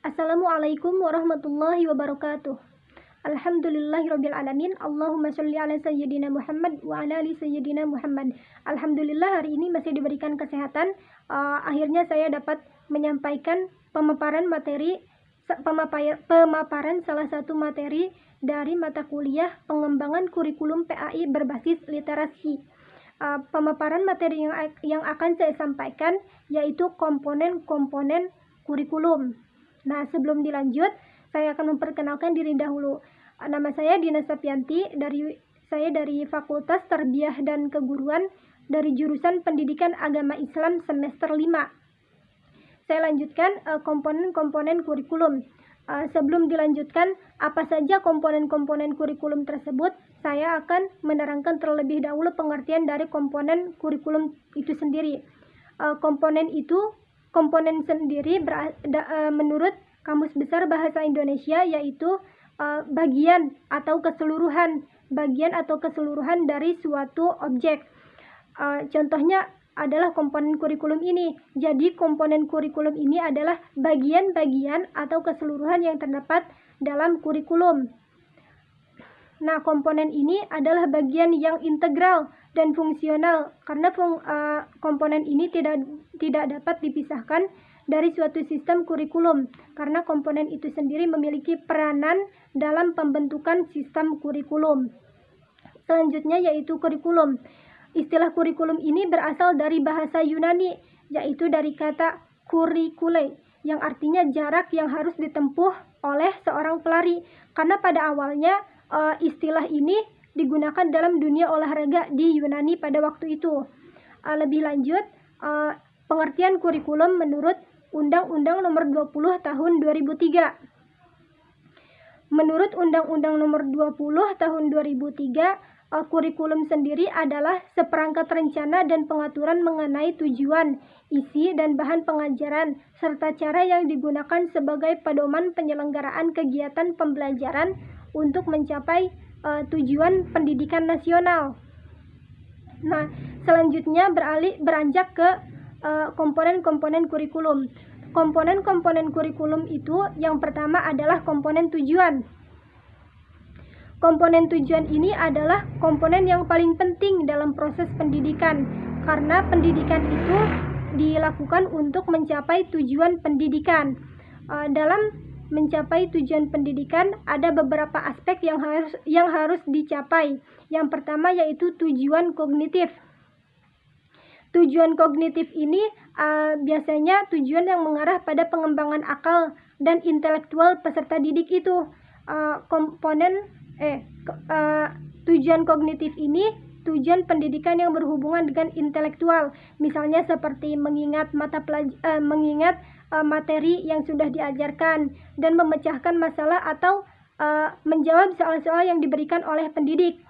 Assalamualaikum warahmatullahi wabarakatuh. Alhamdulillahirabbil alamin. Allahumma sholli ala sayyidina Muhammad wa ala ali sayyidina Muhammad. Alhamdulillah hari ini masih diberikan kesehatan. Akhirnya saya dapat menyampaikan pemaparan salah satu materi dari mata kuliah pengembangan kurikulum PAI berbasis literasi. Pemaparan materi yang akan saya sampaikan yaitu komponen-komponen kurikulum. Nah, sebelum dilanjut, saya akan memperkenalkan diri dahulu. Nama saya Dina Sapianti, saya dari Fakultas Tarbiyah dan Keguruan dari jurusan Pendidikan Agama Islam semester 5. Saya lanjutkan komponen-komponen kurikulum. Sebelum dilanjutkan apa saja komponen-komponen kurikulum tersebut, saya akan menerangkan terlebih dahulu pengertian dari komponen kurikulum itu sendiri. Komponen sendiri menurut Kamus Besar Bahasa Indonesia yaitu bagian atau keseluruhan dari suatu objek. Contohnya adalah komponen kurikulum ini. Jadi komponen kurikulum ini adalah bagian-bagian atau keseluruhan yang terdapat dalam kurikulum. Nah, komponen ini adalah bagian yang integral dan fungsional karena komponen ini tidak dapat dipisahkan dari suatu sistem kurikulum karena komponen itu sendiri memiliki peranan dalam pembentukan sistem kurikulum. Selanjutnya yaitu kurikulum. Istilah kurikulum ini berasal dari bahasa Yunani, yaitu dari kata kurikule, yang artinya jarak yang harus ditempuh oleh seorang pelari. Karena pada awalnya istilah ini digunakan dalam dunia olahraga di Yunani pada waktu itu. Lebih lanjut, pengertian kurikulum menurut Undang-Undang Nomor 20 Tahun 2003. Menurut Undang-Undang Nomor 20 Tahun 2003, kurikulum sendiri adalah seperangkat rencana dan pengaturan mengenai tujuan, isi, dan bahan pengajaran, serta cara yang digunakan sebagai pedoman penyelenggaraan kegiatan pembelajaran untuk mencapai tujuan pendidikan nasional. Nah, selanjutnya beranjak ke komponen-komponen kurikulum. Komponen-komponen kurikulum itu yang pertama adalah komponen tujuan. Komponen tujuan ini adalah komponen yang paling penting dalam proses pendidikan karena pendidikan itu dilakukan untuk mencapai tujuan pendidikan. Dalam mencapai tujuan pendidikan ada beberapa aspek yang harus dicapai. Yang pertama yaitu tujuan kognitif. Tujuan kognitif ini biasanya tujuan yang mengarah pada pengembangan akal dan intelektual peserta didik itu. Tujuan kognitif ini tujuan pendidikan yang berhubungan dengan intelektual, misalnya seperti mengingat materi yang sudah diajarkan dan memecahkan masalah atau menjawab soal-soal yang diberikan oleh pendidik.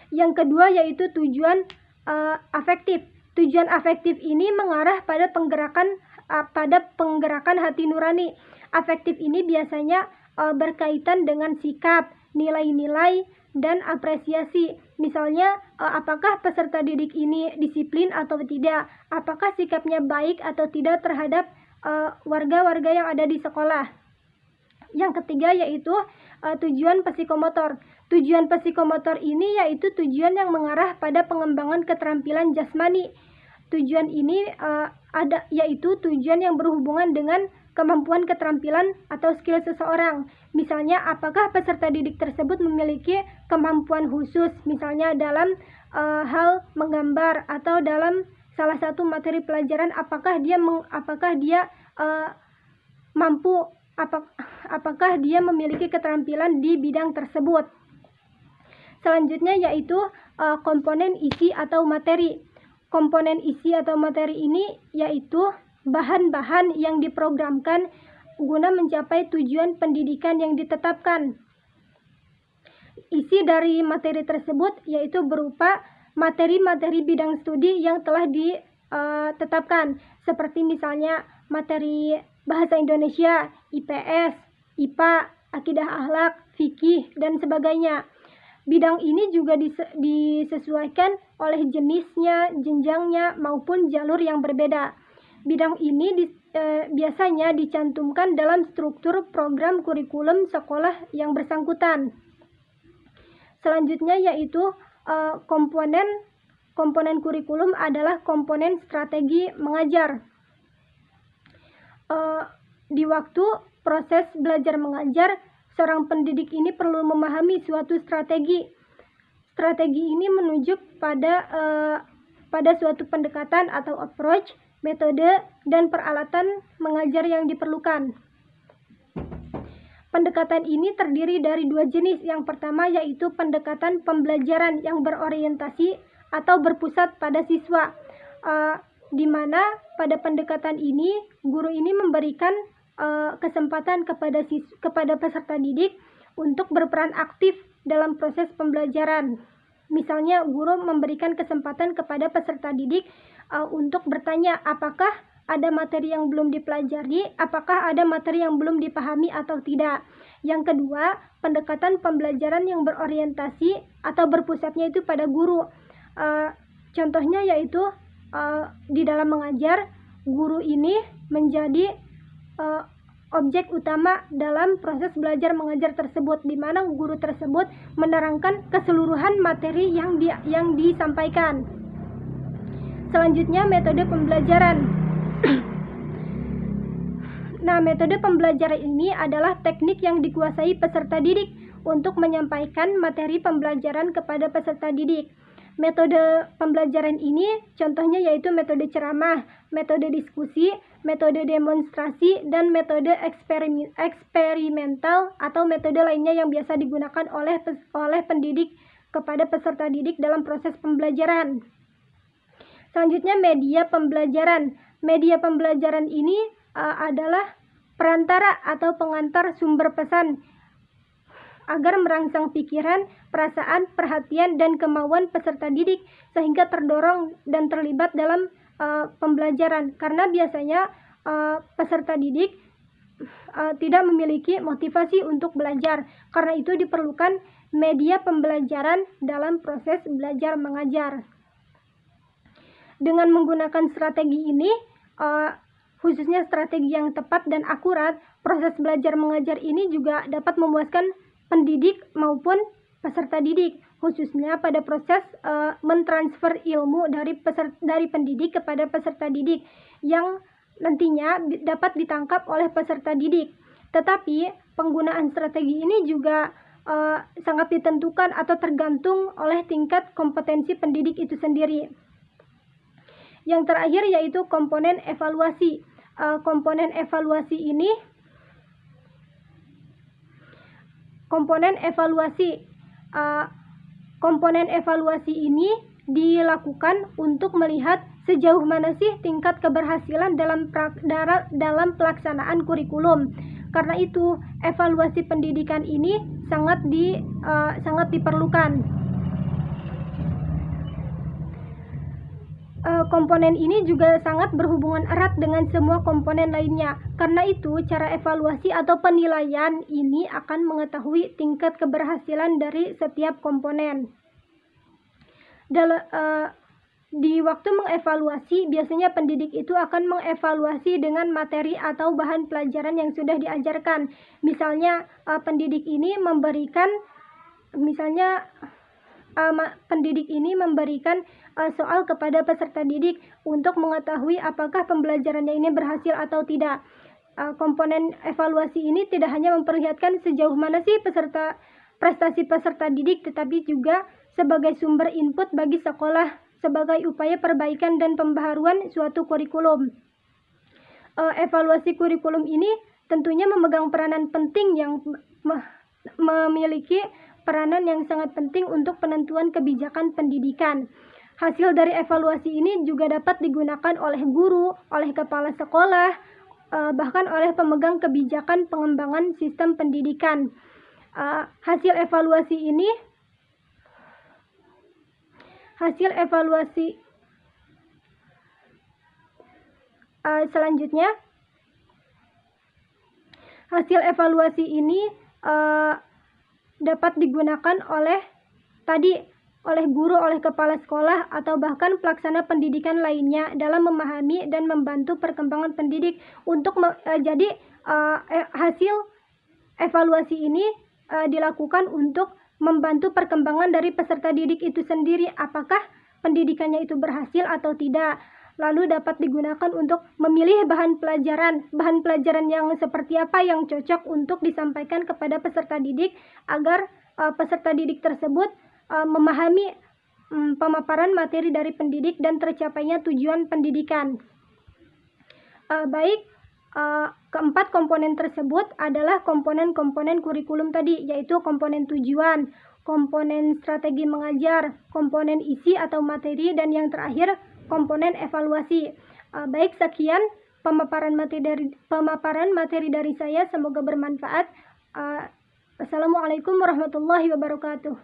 Yang kedua yaitu tujuan afektif. Tujuan afektif ini mengarah pada penggerakan hati nurani. Afektif ini biasanya berkaitan dengan sikap, nilai-nilai, dan apresiasi. Misalnya, apakah peserta didik ini disiplin atau tidak? Apakah sikapnya baik atau tidak terhadap warga-warga yang ada di sekolah? Yang ketiga yaitu tujuan psikomotor. Tujuan psikomotor ini yaitu tujuan yang mengarah pada pengembangan keterampilan jasmani. Tujuan ini yaitu tujuan yang berhubungan dengan kemampuan keterampilan atau skill seseorang. Misalnya, apakah peserta didik tersebut memiliki kemampuan khusus, misalnya dalam hal menggambar atau dalam salah satu materi pelajaran, apakah dia memiliki keterampilan di bidang tersebut. Selanjutnya yaitu komponen isi atau materi. Komponen isi atau materi ini yaitu bahan-bahan yang diprogramkan guna mencapai tujuan pendidikan yang ditetapkan. Isi dari materi tersebut yaitu berupa materi-materi bidang studi yang telah ditetapkan, seperti misalnya materi Bahasa Indonesia, IPS, IPA, Akidah Akhlak, Fikih, dan sebagainya. Bidang ini juga disesuaikan oleh jenisnya, jenjangnya, maupun jalur yang berbeda. Bidang ini biasanya dicantumkan dalam struktur program kurikulum sekolah yang bersangkutan. Selanjutnya yaitu komponen kurikulum adalah komponen strategi mengajar. Di waktu proses belajar mengajar, seorang pendidik ini perlu memahami suatu strategi. Strategi ini menunjuk pada suatu pendekatan atau approach, metode, dan peralatan mengajar yang diperlukan. Pendekatan ini terdiri dari dua jenis. Yang pertama yaitu pendekatan pembelajaran yang berorientasi atau berpusat pada siswa, di mana pada pendekatan ini guru ini memberikan kesempatan kepada peserta didik untuk berperan aktif dalam proses pembelajaran. Misalnya guru memberikan kesempatan kepada peserta didik untuk bertanya apakah ada materi yang belum dipelajari, apakah ada materi yang belum dipahami atau tidak. Yang kedua, pendekatan pembelajaran yang berorientasi atau berpusatnya itu pada guru. Contohnya yaitu di dalam mengajar, guru ini menjadi objek utama dalam proses belajar mengajar tersebut, di mana guru tersebut menerangkan keseluruhan materi yang disampaikan. Selanjutnya, metode pembelajaran. Nah, metode pembelajaran ini adalah teknik yang dikuasai peserta didik untuk menyampaikan materi pembelajaran kepada peserta didik. Metode pembelajaran ini contohnya yaitu metode ceramah, metode diskusi, metode demonstrasi, dan metode eksperimental atau metode lainnya yang biasa digunakan oleh pendidik kepada peserta didik dalam proses pembelajaran. Selanjutnya, media pembelajaran. Media pembelajaran ini adalah perantara atau pengantar sumber pesan agar merangsang pikiran, perasaan, perhatian, dan kemauan peserta didik sehingga terdorong dan terlibat dalam pembelajaran. Karena biasanya peserta didik tidak memiliki motivasi untuk belajar. Karena itu diperlukan media pembelajaran dalam proses belajar mengajar. Dengan menggunakan strategi ini, khususnya strategi yang tepat dan akurat, proses belajar mengajar ini juga dapat memuaskan pendidik maupun peserta didik, khususnya pada proses mentransfer ilmu dari pendidik kepada peserta didik yang nantinya dapat ditangkap oleh peserta didik. Tetapi penggunaan strategi ini juga sangat ditentukan atau tergantung oleh tingkat kompetensi pendidik itu sendiri. Yang terakhir yaitu komponen evaluasi. Komponen evaluasi ini dilakukan untuk melihat sejauh mana sih tingkat keberhasilan dalam pelaksanaan kurikulum. Karena itu evaluasi pendidikan ini sangat diperlukan. Komponen ini juga sangat berhubungan erat dengan semua komponen lainnya. Karena itu, cara evaluasi atau penilaian ini akan mengetahui tingkat keberhasilan dari setiap komponen. Di waktu mengevaluasi, biasanya pendidik itu akan mengevaluasi dengan materi atau bahan pelajaran yang sudah diajarkan. Misalnya, pendidik ini memberikan soal kepada peserta didik untuk mengetahui apakah pembelajarannya ini berhasil atau tidak. Komponen evaluasi ini tidak hanya memperlihatkan sejauh mana sih prestasi peserta didik, tetapi juga sebagai sumber input bagi sekolah sebagai upaya perbaikan dan pembaharuan suatu kurikulum. Evaluasi kurikulum ini tentunya memegang peranan penting yang memiliki peranan yang sangat penting untuk penentuan kebijakan pendidikan. Hasil dari evaluasi ini juga dapat digunakan oleh guru, oleh kepala sekolah, bahkan oleh pemegang kebijakan pengembangan sistem pendidikan. Hasil evaluasi ini dapat digunakan oleh oleh guru, oleh kepala sekolah, atau bahkan pelaksana pendidikan lainnya dalam memahami dan membantu perkembangan pendidik. Hasil evaluasi ini dilakukan untuk membantu perkembangan dari peserta didik itu sendiri, apakah pendidikannya itu berhasil atau tidak. Lalu dapat digunakan untuk memilih bahan pelajaran yang seperti apa yang cocok untuk disampaikan kepada peserta didik agar peserta didik tersebut memahami pemaparan materi dari pendidik dan tercapainya tujuan pendidikan. Keempat komponen tersebut adalah komponen-komponen kurikulum tadi, yaitu komponen tujuan, komponen strategi mengajar, komponen isi atau materi, dan yang terakhir komponen evaluasi. Sekian pemaparan materi dari saya, semoga bermanfaat. Assalamualaikum warahmatullahi wabarakatuh.